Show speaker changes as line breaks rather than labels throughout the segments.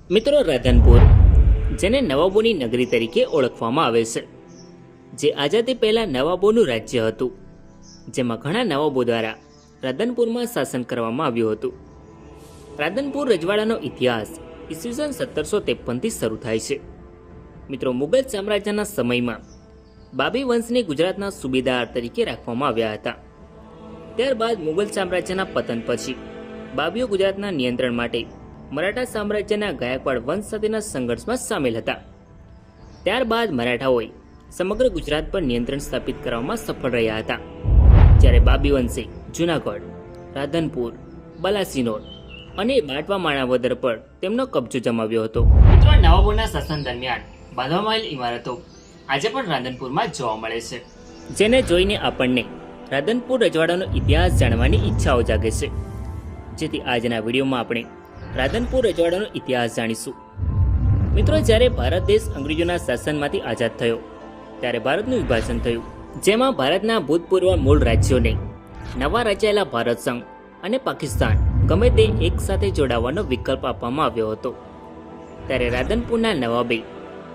મિત્રો, રાધનપુર જેને નવાબોની નગરી તરીકે ઓળખવામાં આવે છે, જે આઝાદી પહેલા નવાબોનું રાજ્ય હતું, જેમાં ઘણા નવાબો દ્વારા રાધનપુરમાં શાસન કરવામાં આવ્યું હતું. રાધનપુર રજવાડાનો ઇતિહાસ ઈસવીસન 1753થી શરૂ થાય છે. મિત્રો, મુગલ સામ્રાજ્યના સમયમાં બાબી વંશને ગુજરાતના સુબેદાર તરીકે રાખવામાં આવ્યા હતા. ત્યારબાદ મુગલ સામ્રાજ્યના પતન પછી બાબીઓ ગુજરાતના નિયંત્રણ માટે મરાઠા સામ્રાજ્યના ગાયકવાડ વંશ સાથેના સંઘર્ષમાં સામેલ હતા. ત્યારબાદ મરાઠાઓએ સમગ્ર ગુજરાત પર નિયંત્રણ સ્થાપિત કરવામાં સફળ રહ્યા હતા, જ્યારે બાબી વંશે જૂનાગઢ, રાધનપુર, બાલાસિનોર અને બાટવા માણાવદર પર તેમનો કબજો જમાવ્યો હતો. મિત્રો, નવાબોના શાસન દરમિયાન બાંધવામાં આવેલ ઇમારતો આજે પણ રાધનપુરમાં જોવા મળે છે, જેને જોઈને આપણને રાધનપુર રજવાડાનો ઇતિહાસ જાણવાની ઈચ્છાઓ જાગે છે. જેથી આજના વિડીયોમાં આપણે રાધનપુર રજવાડાનો ઇતિહાસ જાણીશું. મિત્રો, જ્યારે ભારત દેશ અંગ્રેજોના શાસનમાંથી આઝાદ થયો ત્યારે ભારતનું વિભાજન થયું, જેમાં ભારતના ભૂતપૂર્વ મૂળ રાજ્યોને નવા રચાયેલા ભારત સંઘ અને પાકિસ્તાન ગમે તે એક સાથે જોડાવાનો વિકલ્પ આપવામાં આવ્યો હતો. ત્યારે રાધનપુરના નવાબે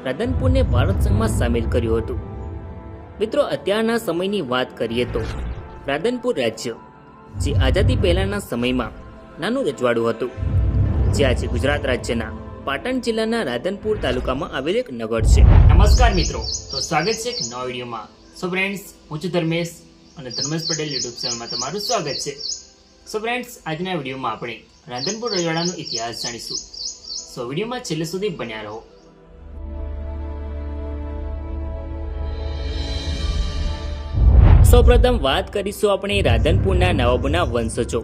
રાધનપુરને ભારત સંઘમાં સામેલ કર્યું હતું. મિત્રો, અત્યારના સમયની વાત કરીએ તો રાધનપુર રાજ્ય જે આઝાદી પહેલાના સમયમાં નાનું રજવાડું હતું, જે આજે ગુજરાત રાજ્યના પાટણ જિલ્લાના રાધનપુર તાલુકામાં આવેલ એક નગર છે. નમસ્કાર મિત્રો, તો સ્વાગત છે એક નવા વિડીયોમાં. સો ફ્રેન્ડ્સ, હું છું ધર્મેશ અને ધર્મેશ પટેલ યુટ્યુબ ચેનલમાં તમારું સ્વાગત છે. સો ફ્રેન્ડ્સ, આજના વિડીયોમાં આપણે રાધનપુર રજવાડાનો ઇતિહાસ જાણીશું. સો વિડીયોમાં છેલ્લે સુધી બન્યા રહો. સૌપ્રથમ વાત કરીશું આપણે રાધનપુરના નવાબોના વંશજો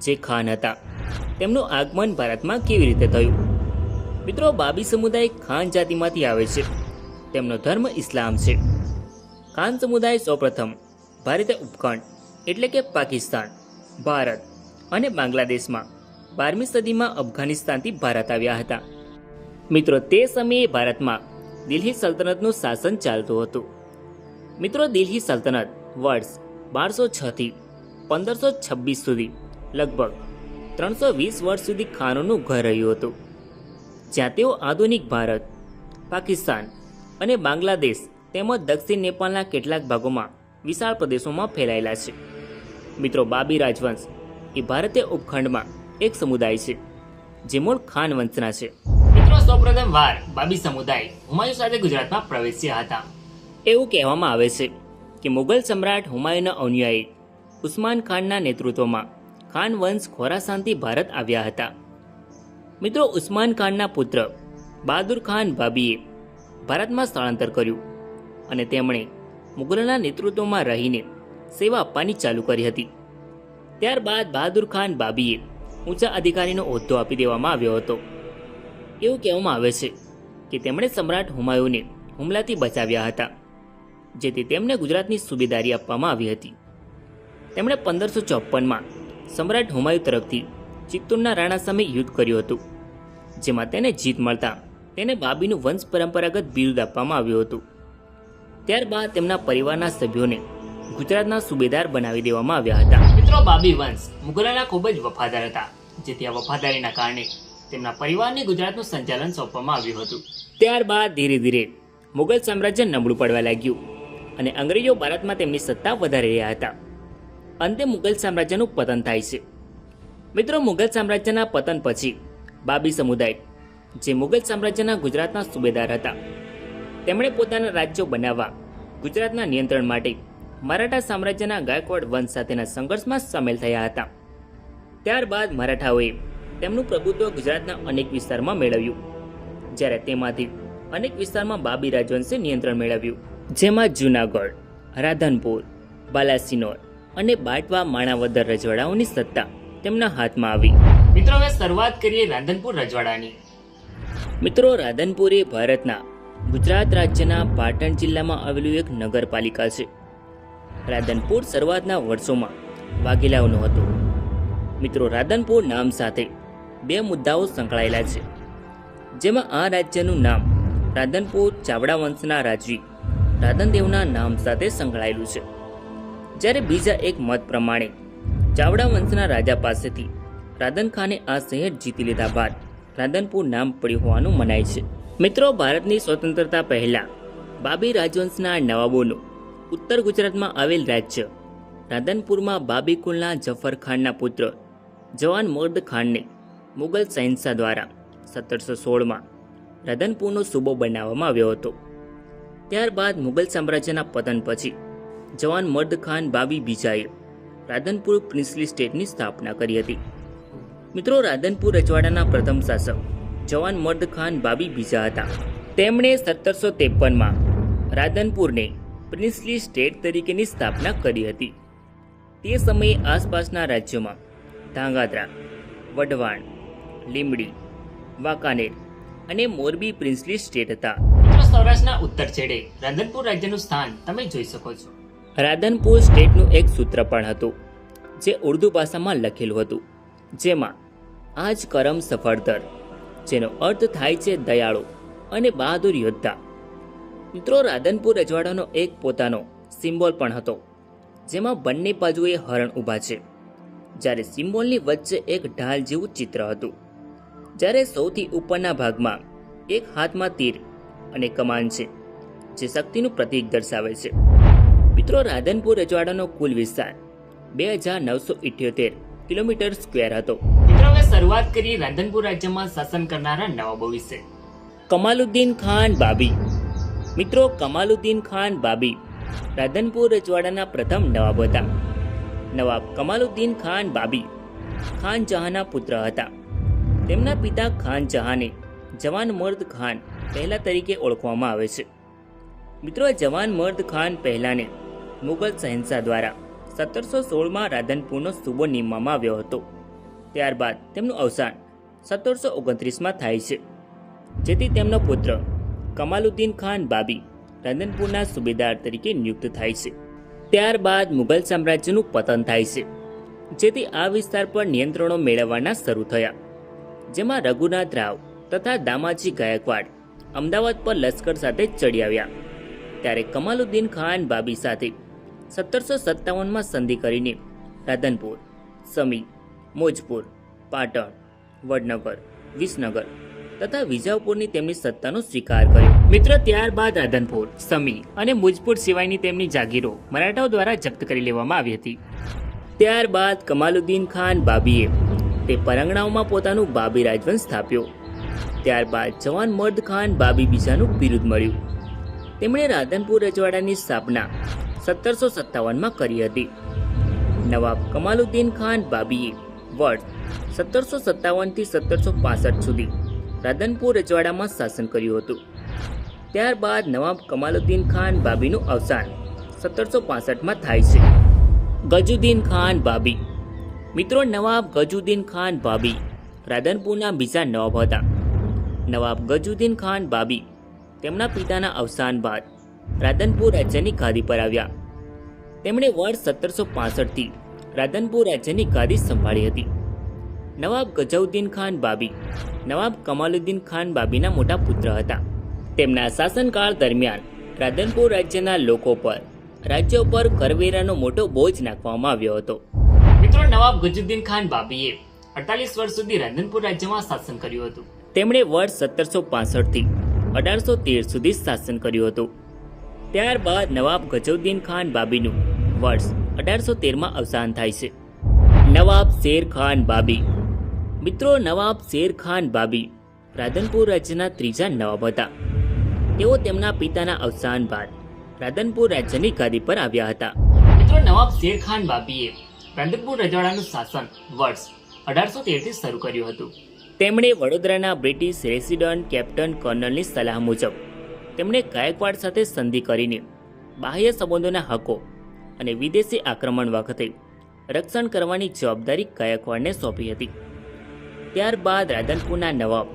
જે ખાન હતા, તેમનું આગમન ભારતમાં કેવી રીતે થયું. મિત્રો, બાબી સમુદાય ખાન જાતિમાંથી આવે છે. તેમનો ધર્મ ઇસ્લામ છે. ખાન સમુદાય સૌપ્રથમ ભારતીય ઉપખંડ એટલે કે પાકિસ્તાન, ભારત અને બાંગ્લાદેશમાં 12મી સદીમાં અફઘાનિસ્તાનથી ભારત આવ્યા હતા. મિત્રો, તે સમયે ભારતમાં દિલ્હી સલ્તનતનું શાસન ચાલતું હતું. મિત્રો, દિલ્હી સલ્તનત વર્ષ 1206 થી 1526 સુધી લગભગ 320 વર્ષ સુધી ખાનોનું ઘર રહ્યું હતું, જ્યાં તેઓ આધુનિક ભારત, પાકિસ્તાન અને બાંગ્લાદેશ તેમજ દક્ષિણ નેપાળના કેટલાક ભાગોમાં વિશાળ પ્રદેશોમાં ફેલાયેલા છે. મિત્રો, બાબી રાજવંશ એ ભારતીય ઉપખંડમાં એક સમુદાય છે જે મૂળ ખાન વંશના છે. મિત્રો, સૌપ્રથમ વાર બાબી સમુદાય હુમાયું સાથે ગુજરાતમાં પ્રવેશ્યા હતા. એવું કહેવામાં આવે છે કે મુગલ સમ્રાટ હુમાયુના અનુયાયી ઉસ્માન ખાનના નેતૃત્વમાં ખાન વંશ ખોરાસાનથી ભારત આવ્યા હતા. મિત્રો, ઉસ્માન ખાનના પુત્ર બહાદુર ખાન બાબીએ ભારતમાં સ્થળાંતર કર્યું અને તેમણે મુગલોના નેતૃત્વમાં રહીને સેવા આપવાની ચાલુ કરી હતી. ત્યારબાદ બહાદુર ખાન બાબીએ ઊંચા અધિકારીનો હોદ્દો આપી દેવામાં આવ્યો હતો. એવું કહેવામાં આવે છે કે તેમણે સમ્રાટ હુમાયુને હુમલાથી બચાવ્યા હતા, જેથી તેમને ગુજરાતની સુબેદારી આપવામાં આવી હતી. તેમણે 1554માં સમ્રાટ હુમાયુ તરફથી ચિત્તૂરના રાણા સામે યુદ્ધ કર્યું હતું, જેમાં તેને જીત મળતા તેને બાબીનું વંશ પરંપરાગત બિરુદ આપવામાં આવ્યું હતું. ત્યારબાદ તેમના પરિવારના સભ્યોને ગુજરાતના સુબેદાર બનાવી દેવામાં આવ્યા હતા. મિત્રો, બાબી વંશ મુગલોના ખૂબ જ વફાદાર હતા, જેથી આ વફાદારીના કારણે તેમના પરિવારને ગુજરાતનું સંચાલન સોંપવામાં આવ્યું હતું. ત્યારબાદ ધીરે ધીરે મુગલ સામ્રાજ્ય નબળું પડવા લાગ્યું અને અંગ્રેજો ભારતમાં તેમની સત્તા વધારી રહ્યા હતા. અંતે મુગલ સામ્રાજ્યનું પતન થાય છે. મિત્રો, મુગલ સામ્રાજ્યના પતન પછી બાબી સમુદાય જે મુગલ સામ્રાજ્યના ગુજરાતના સુબેદાર હતા, તેમણે પોતાના રાજ્યો બનાવવા ગુજરાતના નિયંત્રણ માટે મરાઠા સામ્રાજ્યના ગાયકવાડ વંશ સાથેના સંઘર્ષમાં સામેલ થયા હતા. ત્યારબાદ મરાઠાઓએ તેમનું પ્રભુત્વ ગુજરાતના અનેક વિસ્તારમાં મેળવ્યું, જ્યારે તેમાંથી અનેક વિસ્તારમાં બાબી રાજવંશે નિયંત્રણ મેળવ્યું, જેમાં જૂનાગઢ, રાધનપુર, બાલાસિનોર અને બાટવા માણાવદર રજવાડાઓની સત્તા તેમના હાથમાં આવી. મિત્રો, હવે શરૂઆત કરીએ રાધનપુર રજવાડાની. મિત્રો, રાધનપુર એ ભારતના ગુજરાત રાજ્યના પાટણ જિલ્લામાં આવેલું એક નગરપાલિકા છે. રાધનપુર શરૂઆતના વર્ષોમાં વાઘેલાઓનું હતું. મિત્રો, રાધનપુર નામ સાથે બે મુદ્દાઓ સંકળાયેલા છે, જેમાં આ રાજ્યનું નામ રાધનપુર ચાવડા વંશના રાજવી રાધનદેવના નામ સાથે સંકળાયેલું છે, જ્યારે બીજા એક મત પ્રમાણે ચાવડા વંશના રાજા પાસેથી રાધન ખાને આ શહેર જીતી લીધા બાદ રાધનપુર નામ પડ્યું હોવાનું મનાય છે. મિત્રો, ભારતની સ્વતંત્રતા પહેલાં બાબી રાજવંશના નવાબોનું ઉત્તર ગુજરાતમાં આવેલ રાજ્ય રાધનપુરમાં બાબી કુલના જફર ખાનના પુત્ર જવાન મર્દ ખાનને મુગલ શહેનશાહ દ્વારા 1716માં રાધનપુરનો સૂબો બનાવવામાં આવ્યો હતો. ત્યારબાદ મુગલ સામ્રાજ્યના પતન પછી જવાન મર્દ ખાન બાબી બીજાએ રાધનપુર પ્રિન્સલી સ્ટેટની સ્થાપના કરી હતી. મિત્રો, રાધનપુર રજવાડાના પ્રથમ શાસક જવાન મર્દ ખાન બાબી બીજા હતા. તેમણે 1753માં રાધનપુરને પ્રિન્સલી સ્ટેટ તરીકેની સ્થાપના કરી હતી. તે સમયે આસપાસના રાજ્યોમાં ધાંગાધ્રા, વઢવાણ, લીંબડી, વાંકાનેર અને મોરબી પ્રિન્સલી સ્ટેટ હતા. મિત્રો, સૌરાષ્ટ્રના ઉત્તર છેડે રાધનપુર રાજ્યનું સ્થાન તમે જોઈ શકો છો. રાધનપુર સ્ટેટનું એક સૂત્ર પણ હતું જે ઉર્દુ ભાષામાં લખેલું હતું, જેમાં આજ કરમ સફળદર, જેનો અર્થ થાય છે દયાળુ અને બહાદુર યોદ્ધા. મિત્રો, રાધનપુર રજવાડાનો એક પોતાનો સિમ્બોલ પણ હતો, જેમાં બંને બાજુએ હરણ ઊભા છે, જ્યારે સિમ્બોલની વચ્ચે એક ઢાલ જેવું ચિત્ર હતું. જ્યારે સૌથી ઉપરના ભાગમાં એક હાથમાં તીર અને કમાન છે, જે શક્તિનું પ્રતીક દર્શાવે છે. મિત્રો, રાધનપુર રજવાડાનો કુલ વિસ્તાર 2978 કિલોમીટર સ્ક્વેર હતો. મિત્રો, હવે શરૂઆત કરીએ રાધનપુર રાજ્યમાં શાસન કરનારા નવાબો વિશે. કમાલુદ્દીન ખાન બાબી. મિત્રો, કમાલુદ્દીન ખાન બાબી રાધનપુર રજવાડાના પ્રથમ નવાબ હતા. નવાબ કમાલુદ્દીન ખાન બાબી ખાન જહાંના પુત્ર હતા. તેમના પિતા ખાન જહાંને જવાન મર્દ ખાન પહેલા તરીકે ઓળખવામાં આવે છે. મિત્રો, જવાન મર્દ ખાન પહેલાને મુગલ શહેનશાહ દ્વારા 1716માં રાધનપુરનો સૂબો નીમવામાં આવ્યો હતો. ત્યારબાદ તેમનું અવસાન 1729માં થાય છે, જેથી તેમનો પુત્ર કમાલુદ્દીન ખાન બાબી રાધનપુરના સુબેદાર તરીકે નિયુક્ત થાય છે. ત્યારબાદ મુગલ સામ્રાજ્યનું પતન થાય છે, જેથી આ વિસ્તાર પર નિયંત્રણો મેળવવાના શરૂ થયા, જેમાં રઘુનાથ રાવ તથા દામાજી ગાયકવાડ અમદાવાદ પર લશ્કર સાથે ચડી આવ્યા. ત્યારે કમાલુદ્દીન ખાન બાબી સાથે 1757માં સંધિ કરીને રાધનપુર, સમી, મોજપુર, પાટણ, વડનગર, વિસનગર તથા વિજાપુરની તેમની સત્તાનો સ્વીકાર કર્યો. મિત્રો, ત્યારબાદ રાધનપુર, સમી અને મુજપુર સિવાયની તેમની જાગીરો મરાઠાઓ દ્વારા જપ્ત કરી લેવામાં આવી હતી. ત્યારબાદ કમાલુદ્દીન ખાન બાબીએ તે પરંગણાઓમાં પોતાનું બાબી રાજવંશ સ્થાપ્યો. ત્યારબાદ જવાન મર્દ ખાન બાબી બીજાનું બિરુદ મળ્યું. તેમણે રાધનપુર રજવાડાની સ્થાપના 1757માં કરી હતી. નવાબ કમાલુદ્દીન ખાન બાબીએ વર્ષ 1757થી 1765 સુધી રાધનપુર રજવાડામાં શાસન કર્યું હતું. ત્યારબાદ નવાબ કમાલુદ્દીન ખાન બાબીનું અવસાન 1765માં થાય છે. ગજુદ્દીન ખાન બાબી. મિત્રો, નવાબ ગજુદ્દીન ખાન બાબી રાધનપુરના બીજા નવાબ હતા. નવાબ ગજુદ્દીન ખાન બાબી તેમના પિતાના અવસાન બાદ રાધનપુર રાજ્યની ગાદી પર આવ્યા. તેમણે વર્ષ 1765થી રાધનપુર રાજ્યની ગાદી સંભાળી હતી. નવાબ ગજઉદ્દીન ખાન બાબી નવાબ કમાલુદ્દીન ખાન બાબીના મોટા પુત્ર હતા. તેમના શાસનકાળ દરમિયાન રાધનપુર રાજ્યના લોકો પર રાજ્ય પર કરવેરાનો મોટો બોજ નાખવામાં આવ્યો હતો. મિત્રો, નવાબ ગજુદ્દીન ખાન બાબીએ 48 વર્ષ સુધી રાધનપુર રાજ્યમાં શાસન કર્યું હતું. તેમણે વર્ષ 1765થી 1813 સુધી શાસન કર્યું હતું. ત્યારબાદ નવાબ ગજઉદ્દીન ખાન બાબીનું વર્ષ 1813માં અવસાન થાય છે. નવાબ શેર ખાન બાબી. મિત્રો, નવાબ શેર ખાન બાબી રાધનપુર રાજ્યના ત્રીજા નવાબ હતા. તેઓ તેમના પિતાના અવસાન બાદ રાધનપુર રાજ્યની ગાદી પર આવ્યા હતા. મિત્રો, નવાબ શેર ખાન બાબીએ રાધનપુર રજવાડાનું શાસન વર્ષ 1813થી શરૂ કર્યું હતું. તેમણે વડોદરાના બ્રિટિશ રેસિડન્ટ કેપ્ટન કર્નલની સલાહ મુજબ તેમણે ગાયકવાડ સાથે સંધિ કરીને બાહ્ય સંબંધોના હકો અને વિદેશી આક્રમણ વખતે રક્ષણ કરવાની જવાબદારી ગાયકવાડને સોંપી હતી. ત્યારબાદ રાધનપુરના નવાબ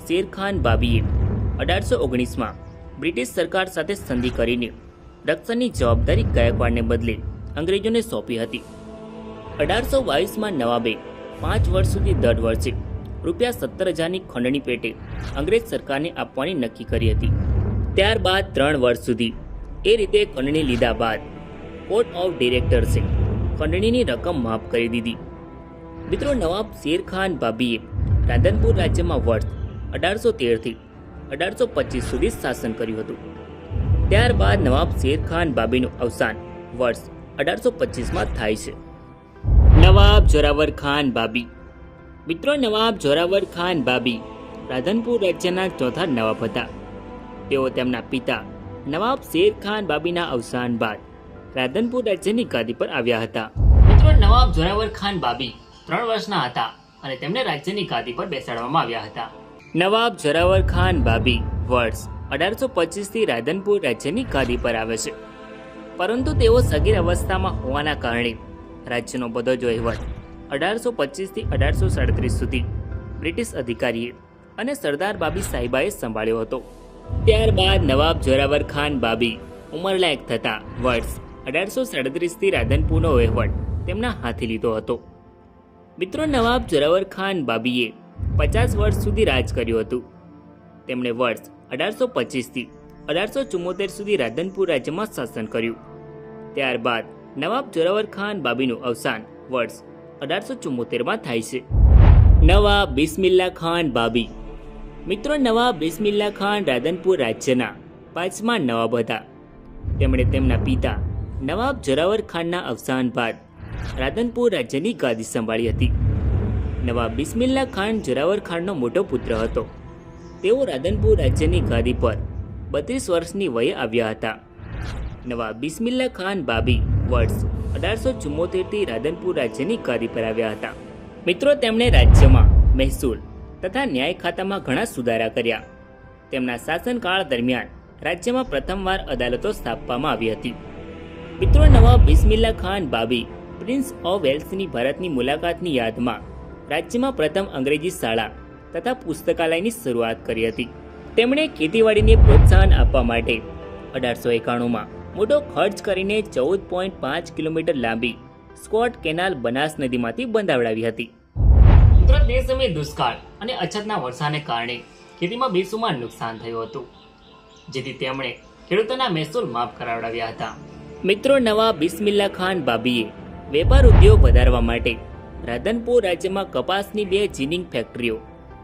શેરખાન બાબીએ 1819માં બ્રિટિશ સરકાર સાથે સંધિ કરીને રક્ષણની જવાબદારી ગાયકવાડને બદલે અંગ્રેજોને સોંપી હતી. 1822માં નવાબે 5 વર્ષ સુધી દર વર્ષે ₹17,000ની ખંડણી પેટે અંગ્રેજ સરકારને આપવાની નક્કી કરી હતી. ત્યારબાદ 3 વર્ષ સુધી એ રીતે ખંડણી લીધા બાદ કોર્ટ ઓફ ડિરેક્ટર્સે ખંડણીની રકમ માફ કરી દીધી. મિત્રો, નવાબ શેરખાન બાબીએ રાધનપુર રાજ્યમાં વર્ષ 1813થી 1825 સુધી શાસન કર્યું હતું. ત્યારબાદ નવાબ શેરખાન બાબીનું અવસાન વર્ષ 1825માં થાય છે. નવાબ જોરાવર ખાન બાબી. મિત્રો, નવાબ જોરાવર ખાન બાબી રાધનપુર રાજ્યના ચોથા નવાબ હતા. તેઓ તેમના પિતા નવાબ શેરખાન બાબીના અવસાન બાદ રાધનપુર રાજ્યની ગાદી પર આવ્યા હતા. મિત્રો, નવાબ જોરાવર ખાન બાબી 3 વર્ષના હતા અને તેમને રાજ્યની ગાદી પર બેસાડવામાં આવ્યા હતા. નવાબ જોરાવર ખાન બાબી વર્ષ 1825 થી રાધનપુર રાજ્યની ગાદી પર આવે છે. પરંતુ તેઓ સગીર અવસ્થામાં હોવાના કારણે રાજ્યનો બધો જ વહીવટ 1825 થી 1837 સુધી બ્રિટિશ અધિકારીએ અને સરદાર બાબી સાહિબાએ સંભાળ્યો હતો. ત્યારબાદ નવાબ જોરાવર ખાન બાબી ઉંમરલાયક થતા વર્ષ 1837 થી રાધનપુરનો વહીવટ તેમના હાથે લીધો હતો. મિત્રો, નવાબ જોરાવર ખાન બાબીએ 50 વર્ષ સુધી રાજ કર્યું હતું. તેમણે વર્ષ 1825 થી 1874 સુધી રાધનપુર રાજ્યમાં શાસન કર્યું. ત્યારબાદ નવાબ જોરાવર ખાન બાબીનું અવસાન વર્ષ 1874માં થાય છે. નવાબ બિસ્મિલ્લા ખાન બાબી. મિત્રો, નવાબ બિસ્મિલ્લા ખાન રાધનપુર રાજ્યના 5મા નવાબ હતા. તેમણે તેમના પિતા નવાબ જોરાવર ખાનના અવસાન બાદ રાધનપુર રાજ્યની ગાદી સંભાળી હતી. નવાબ બિસ્મિલ્લા ખાન જોરાવર ખાનનો મોટો પુત્ર હતો. તેઓ રાધનપુર રાજ્યની ગાદી પર 32 વર્ષની વયે આવ્યા હતા. નવાબ બિસ્મિલ્લા ખાન બાબી વર્ષ 1874 થી રાધનપુર રાજ્યની ગાદી પર આવ્યા હતા. મિત્રો, તેમણે રાજ્યમાં મહેસૂલ તથા ન્યાય ખાતામાં ઘણા સુધારા કર્યા. તેમના શાસનકાળ દરમિયાન રાજ્યમાં પ્રથમવાર અદાલતો સ્થાપવામાં આવી હતી. મિત્રો, નવાબ બિસ્મિલ્લા ખાન બાબી પ્રિન્સ ઓફ વેલ્સની ભારતની મુલાકાતની યાદમાં રાજ્યમાં પ્રથમ અંગ્રેજી શાળા તથા પુસ્તકાલયની શરૂઆત કરી હતી. તેમણે ખેતીવાડીને પ્રોત્સાહન આપવા માટે 1891માં મોટો ખર્ચ કરીને 14.5 કિલોમીટર લાંબી સ્કોટ કેનાલ બનાસ નદીમાંથી બંધાવડાવી હતી. મિત્રો, તે સમયે દુષ્કાળ અને અછતના વરસાદને કારણે ખેતીમાં બેસુમાર નુકસાન થયું હતું, જેથી તેમણે ખેડૂતોના મહેસૂલ માફ કરાવડાવ્યા હતા. મિત્રો, નવાબ બિસ્મિલ્લા ખાન બાબીએ વેપાર ઉદ્યોગ વધારવા માટે રાધનપુર રાજ્યમાં કપાસની 2 જીનિંગ ફેક્ટરીઓ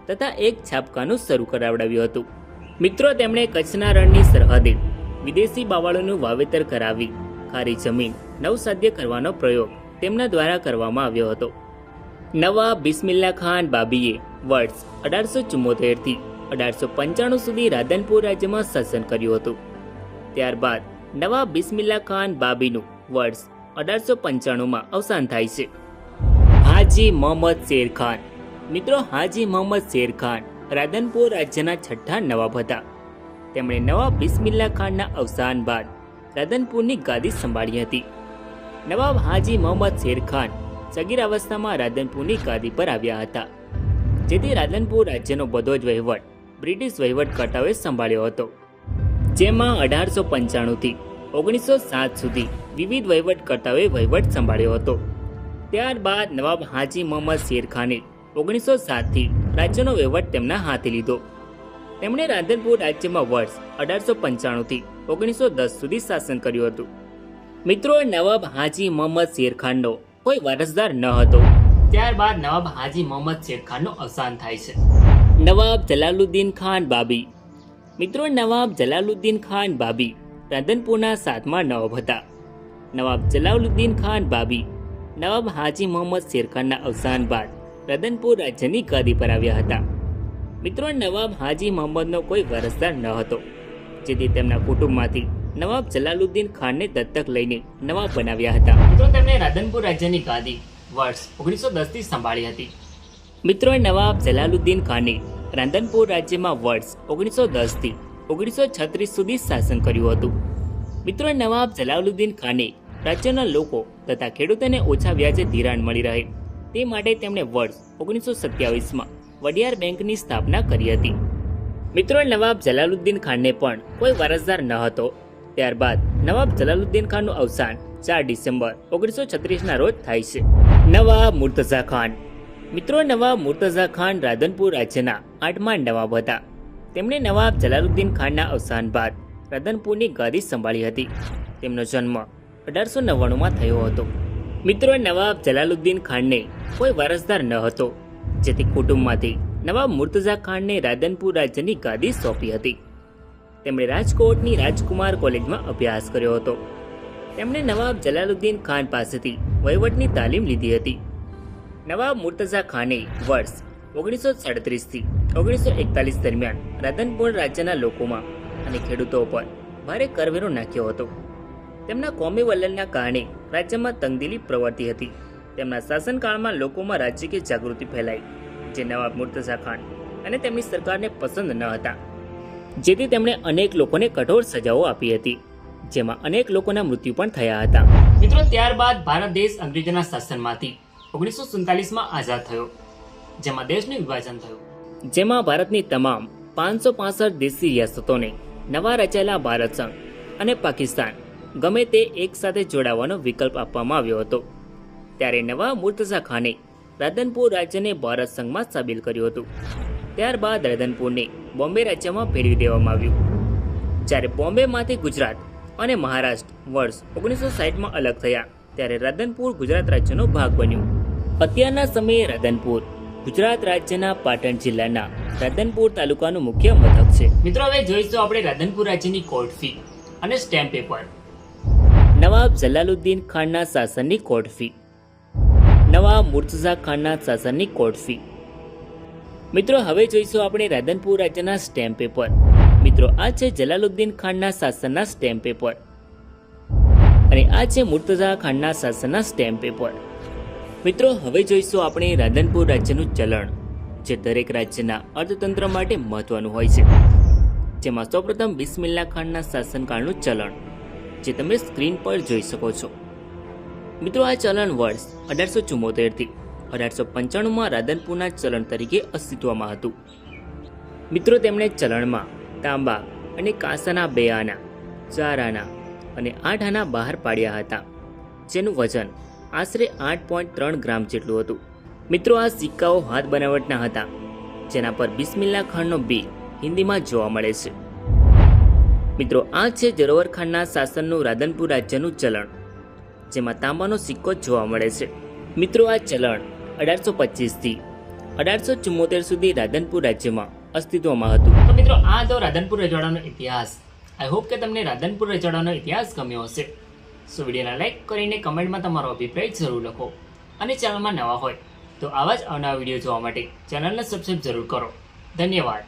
તથા 1 છાપખાનું શરૂ કરાવડાવ્યું હતું. મિત્રો, તેમણે કચ્છના રણની સરહદે વિદેશી બાવળોનું વાવેતર કરાવી ખારી જમીન નવસાધ્ય કરવાનો પ્રયોગ તેમના દ્વારા કરવામાં આવ્યો હતો. નવાબ બિસ્મિલ્લા ખાન બાબીએ વર્ષ 1874 થી 1895 સુધી રાધનપુર રાજ્યમાં શાસન કર્યું હતું. ત્યારબાદ નવાબ બિસ્મિલ્લા ખાન બાબીનું વર્ષ 1895માં અવસાન થાય છે. હાજી મોહમ્મદ શેરખાન. મિત્રો, હાજી મોહમ્મદ શેરખાન રાધનપુર રાજ્યના 6ઠ્ઠા નવાબ હતા. તેમણે નવાબ બિસ્મિલ્લા ખાનના અવસાન બાદ રાધનપુરની ગાદી સંભાળી હતી. નવાબ હાજી મોહમ્મદ શેરખાન સગીર અવસ્થામાં રાધનપુરની ગાદી પર આવ્યા હતા, જેથી રાધનપુર રાજ્યનો બધો જ વહીવટ બ્રિટિશ વહીવટકર્તાઓએ સંભાળ્યો હતો. જેમાં 1895 થી 1907 સુધી વિવિધ વહીવટકર્તાઓએ વહીવટ સંભાળ્યો હતો. ત્યારબાદ નવાબ હાજી મોહમ્મદ શેરખાને 1907 થી રાજ્યનો વહીવટ તેમના હાથે લીધો. તેમણે રાધનપુર રાજ્યમાં વર્ષ 1895 થી 1910 સુધી શાસન કર્યું હતું. મિત્રો, નવાબ હાજી મોહમ્મદ શેરખાનનો કોઈ વારસદાર ન હતો. ત્યારબાદ નવાબ હાજી મોહમ્મદ શેરખાનનું અવસાન થાય છે. નવાબ જલાલુદ્દીન ખાન બાબી. મિત્રો, નવાબ જલાલુદ્દીન ખાન બાબી રાધનપુરના 7મા નવાબ હતા. નવાબ જલાલુદ્દીન ખાન બાબી નવાબ હાજી મોહમ્મદ શેરખાનના અવસાન બાદ રાધનપુર રાજ્યની ગાદી પર આવ્યા હતા. મિત્રો, નવાબ હાજી મોહમ્મદનો કોઈ વારસદાર ન હતો, જેથી તેમના કુટુંબમાંથી નવાબ જલાલુદ્દીન ખાનને દત્તક લઈને નવાબ બનાવ્યા હતા. મિત્રો, તેમણે રાધનપુર રાજ્યની ગાદી વર્ષ 1910 થી સંભાળી હતી. મિત્રો, નવાબ જલાલુદ્દીન ખાને રાધનપુર રાજ્યમાં વર્ષ 1910 થી 1936 સુધી શાસન કર્યું હતું. મિત્રો, નવાબ જલાલુદ્દીન ખાને રાજ્યના લોકો તથા ખેડૂતોને ઓછા વ્યાજે ધિરાણ મળી રહે તે માટે તેમણે વર્ષ 1927માં વડિયાર બેંકની સ્થાપના કરી હતી. મિત્રો, નવાબ જલાલુદ્દીન ખાનને પણ કોઈ વારસદાર ન હતો. ત્યારબાદ નવાબ જલાલુદ્દીન ખાનનું અવસાન 4 ડિસેમ્બર 1936ના રોજ થાય છે. નવાબ મુર્તઝા ખાન. મિત્રો, નવાબ મુર્તઝા ખાન રાધનપુર રાજ્યના 8મા નવાબ હતા. તેમણે નવાબ જલાલુદ્દીન ખાનના અવસાન બાદ રાધનપુરની ગાદી સંભાળી હતી. તેમનો જન્મ 1899માં થયો હતો. મિત્રો, નવાબ જલાલુદ્દીન ખાનને કોઈ વારસદાર ન હતો, જેથી કુટુંબમાંથી નવાબ મુર્તઝા ખાનને રાધનપુર રાજ્યની ગાદી સોંપી હતી. તેમણે રાજકોટની રાજકુમાર કોલેજમાં અભ્યાસ કર્યો હતો. તેમણે નવાબ જલાલુદ્દીન ખાન પાસેથી વહીવટની તાલીમ લીધી હતી. નવાબ મુર્તઝા ખાને વર્ષ 1937 થી 1941 દરમિયાન રાધનપુર રાજ્યના લોકોમાં અને ખેડૂતો પર ભારે કરવેરો નાખ્યો હતો. તેમના કોમી વલણના કારણે રાજ્યમાં તંગદિલી પ્રવર્તી હતી. તેમના શાસનકાળમાં લોકોમાં રાજકીય જાગૃતિ ફેલાઈ, જે નવાબ મુર્તઝા ખાન અને તેમની સરકારને પસંદ ન હતા. જેથી તેમણે અનેક લોકોને કઠોર સજાઓ આપી હતી, જેમાં અનેક લોકોના મૃત્યુ પણ થયા હતા. મિત્રો, ત્યારબાદ ભારત દેશ અંગ્રેજોના શાસનમાંથી 1947માં આઝાદ થયો, જેમાં દેશનું વિભાજન થયું, જેમાં ભારતની તમામ 565 દેશી રિયાસતોને નવા રચાયેલા ભારત સંઘ અને પાકિસ્તાન ગમે તે એક સાથે જોડાવાનો વિકલ્પ આપવામાં આવ્યો હતો. ત્યારે નવાબ મુર્તઝા ખાને રાધનપુર રાજ્યને ભારત સંઘમાં સામેલ કર્યું હતું. ત્યારબાદ રાધનપુરને બોમ્બે રાજ્યમાં ફેરવી દેવામાં આવ્યું. જ્યારે બોમ્બેમાંથી ગુજરાત અને મહારાષ્ટ્ર વર્ષ 1960માં અલગ થયા, ત્યારે રાધનપુર ગુજરાત રાજ્યનો ભાગ બન્યું. અત્યારના સમયે રાધનપુર ગુજરાત રાજ્યના પાટણ જિલ્લાના રાધનપુર તાલુકાનું મુખ્ય મથક છે. મિત્રો, હવે જોઈશું આપણે રાધનપુર રાજ્યની કોર્ટ ફી અને સ્ટેમ્પ પેપર. નવાબ જલાલુદ્દીન ખાનના શાસનની કોર્ટ ફી. નવાબ મુર્તઝા ખાનના શાસનની કોર્ટ ફી. મિત્રો, હવે જોઈશું આપણે રાધનપુર રાજ્યના સ્ટેમ્પ પેપર. મિત્રો, આ છે જલાલુદ્દીન ખાનના શાસનના સ્ટેમ્પ પેપર અને આ છે મુર્તઝા ખાનના શાસનના સ્ટેમ્પ પેપર. મિત્રો, હવે જોઈશું આપણે રાધનપુર રાજ્યનું ચલણ, જે દરેક રાજ્યના અર્થતંત્ર માટે મહત્વનું હોય છે. જેમાં સૌપ્રથમ બિસ્મિલ્લા ખાનના શાસનકાળનું ચલણ, જે તમે સ્ક્રીન પર જોઈ શકો છો. મિત્રો, આ ચલણ વર્ષ 1874 થી 1895માં રાધનપુરના ચલણ તરીકે અસ્તિત્વમાં હતું. મિત્રો, તેમણે ચલણમાં તાંબા અને કાંસાના 2 આના, 4 આના અને 8 આના બહાર પાડ્યા હતા, જેનું વજન આશરે 8.3 ગ્રામ જેટલું હતું. મિત્રો, આ સિક્કાઓ હાથ બનાવટના હતા, જેના પર બિસ્મિલ્લા ખાનનો બી હિન્દીમાં જોવા મળે છે. મિત્રો, આ છે ઝરોવર ખાનના શાસનનું રાધનપુર રાજ્યનું ચલણ, જેમાં તાંબાનો સિક્કો જોવા મળે છે. મિત્રો, આ ચલણ 1825 થી 1874 સુધી રાધનપુર રાજ્યમાં અસ્તિત્વમાં હતું. તો મિત્રો, આ હતો રાધનપુર રજવાડાનો ઇતિહાસ. આઈ હોપ કે તમને રાધનપુર રજવાડાનો ઇતિહાસ ગમ્યો હશે. સો વિડીયોને લાઈક કરીને કમેન્ટમાં તમારો અભિપ્રાય જરૂર લખો, અને ચેનલમાં નવા હોય તો આવા જ અવનવા વિડીયો જોવા માટે ચેનલને સબસ્ક્રાઇબ જરૂર કરો. ધન્યવાદ.